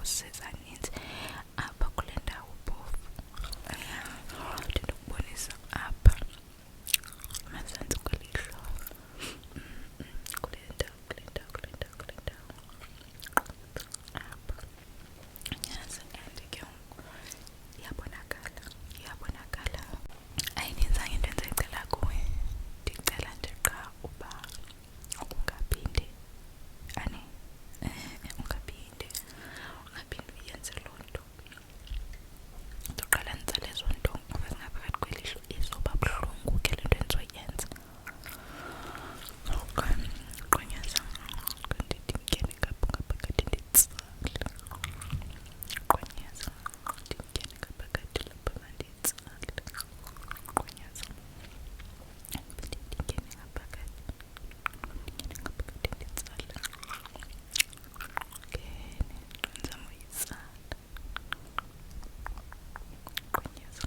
ama-gases aninzi apha kule ndawo phofu. Ndinokubonisa apha emazantsi kwelihlo, kule ndawo apha. Yes, and ke iyabonakala. Ayininzanga into endizayicela kuwe, ndicela nje qha uba ungaphinde uyenze loo nto. Ndizoqala nditsale ezo nto ngaphakathi kwelihlo, izoba buhlungu ke le nto endizoyenza. Qonyaza ndingene ngaphakathi nditsale. Qonyaza ndingene ngaphakathi lapha manditsale. Qonyaza ndingene ngaphakathi nditsale. Ndizama uyitsala. Qonyaza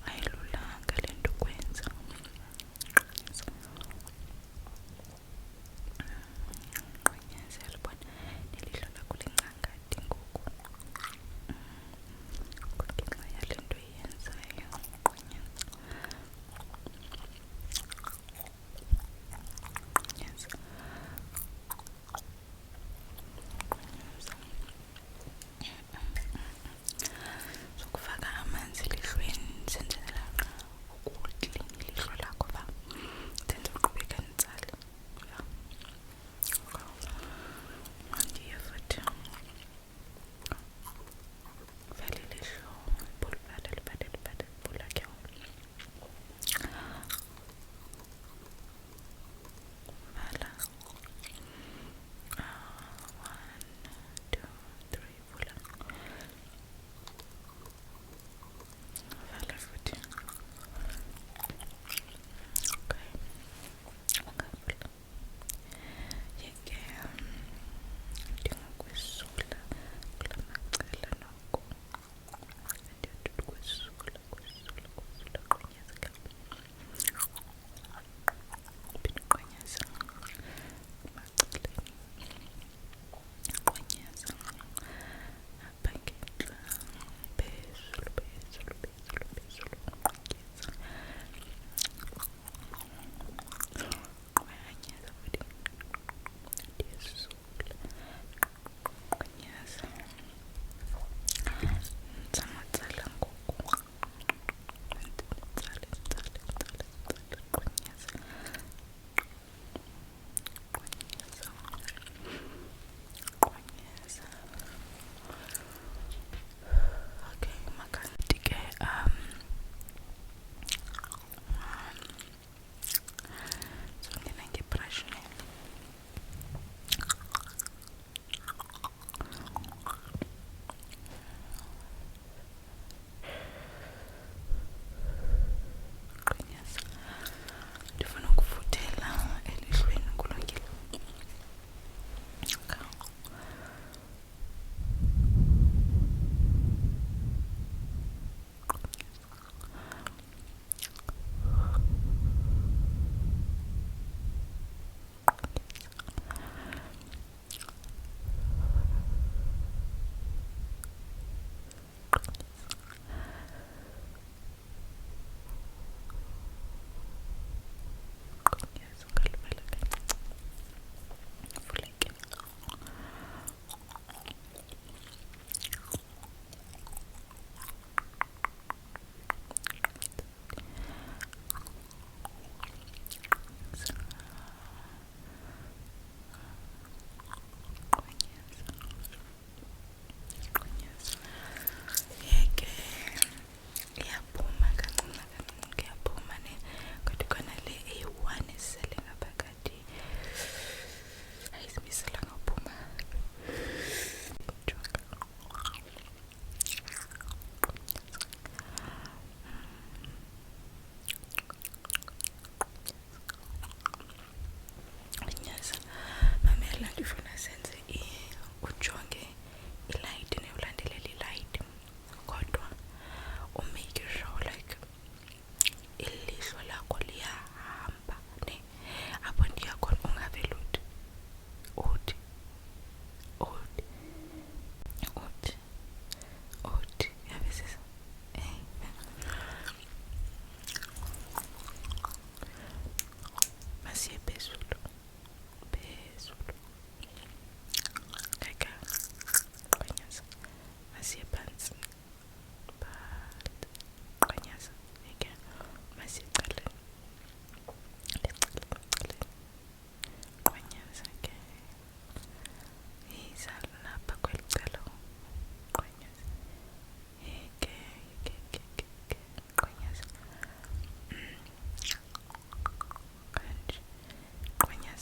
ayilulanga le nto ukwenza. Qonyaza yalibona nelihlo lakho lincangadi ngoku ngenxa yale nto iyenzayo. Qonyaza zokufaka amanzi elihlweni ndisenzela ukuklina ilihlo lakho uba ndenza uqhubeka nditsale. Ndiye futhi vala ilihlo, vala ke vala. 1, 2, 3, vula. Vala futhi. Okay, ungavula. Yeke ndingakwesula kula macala noko. Kwesula. Qonyaza ke. Phinde qonyaza emacaleni. Qonyaza apha ngentla, phezulu. Qonyaza futhi ndiyesula. Qonyaza ndizamatsala ngoku. Nditsale. Qonyaza. Okay, makanti ke zongena ngebrush ne. Qonyaza ndifuna ukufuthela elihlweni kulungile. Qonyaza ungalivala kancinci. Vuleke. Qonyaza. Yeke iyaphuma kancinci kuyaphuma ne, kodwa khona le eyi-1 esele ngaphakathi ayizimiselanga uphuma. Jonga.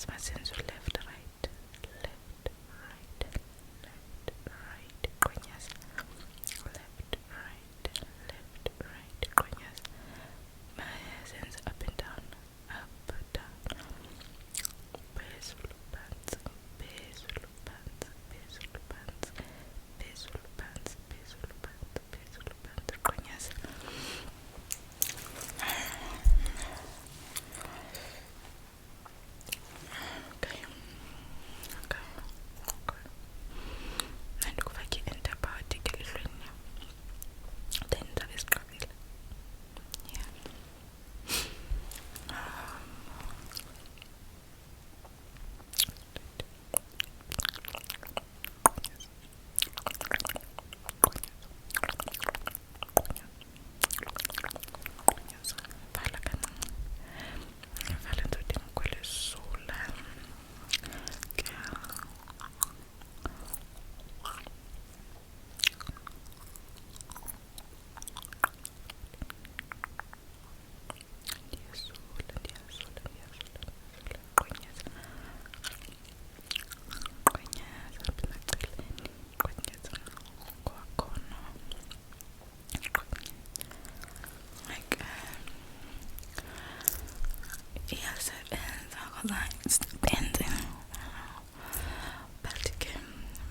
masenze left right left right left right gqonyeza left right left right gqonyeza masenze up and down phezulu phansi phezulu phansi phezulu phansi phezulu phansi phezulu phansi phezulu phansi gqonyeza. Okay. Nandikufake i-antibiotic elihlweni then ndabe siqabile. Yeah. Vala kancane. Vala ndoda imkwelesula. Iyasebenza kodwa isibenze but ke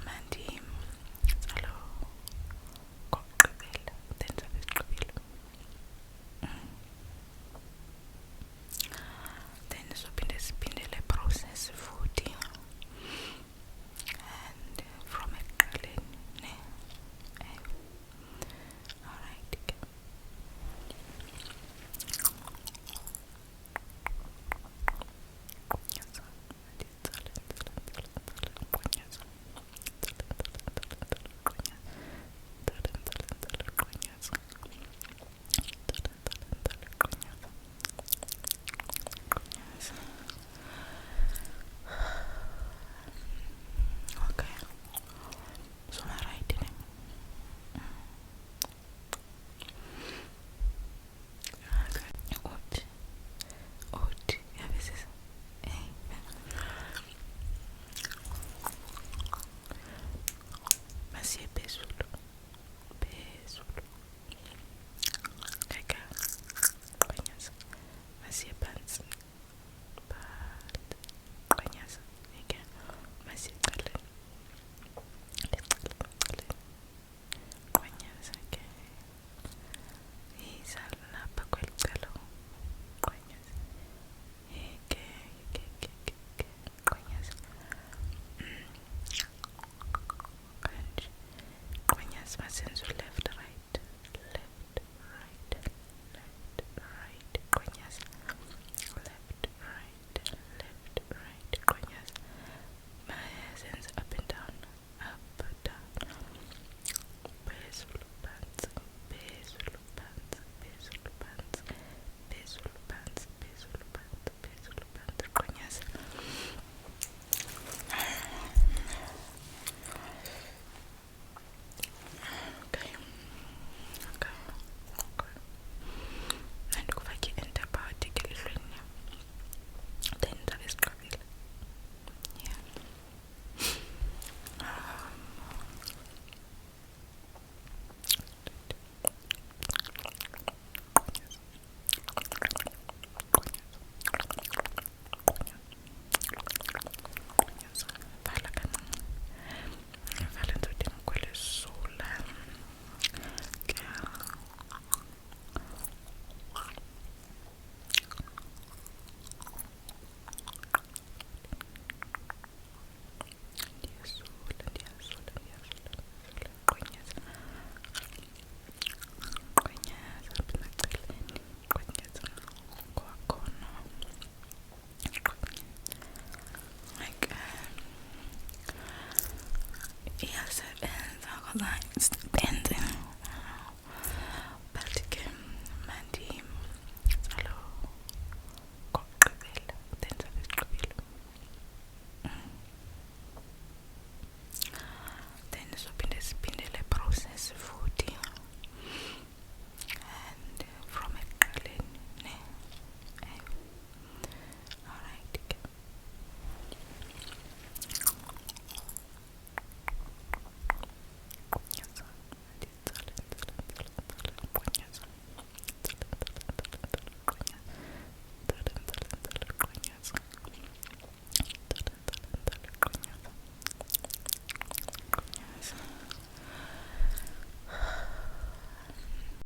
mandizalo kokugqibela then sabe siqibile then siphinde le process futhi and from ekuqaleni ne alright ke okay so alright ne Oat, ja, this is masiye phezulu gqonyeza masiye phansi gqonyeza masiye ecaleni gqonyeza ke yiza lapha kweli cala gqonyeza ke gqonyeza kanje gqonyeza masenze left right left right left right gqonyeza left right left right gqonyeza masenze up and down phezulu phansi phezulu phansi phezulu phansi phezulu phansi phezulu phansi phezulu phansi gqonyeza. Okay. Nandikufake i-antibiotic elihlweni then ndabe siqabile. Yeah. Vala kancane. Vala ndoda imkwelesula. Ndiyasula gqonyeza apha emaceleni gqonyeza kwakhona like iyasebenza kodwa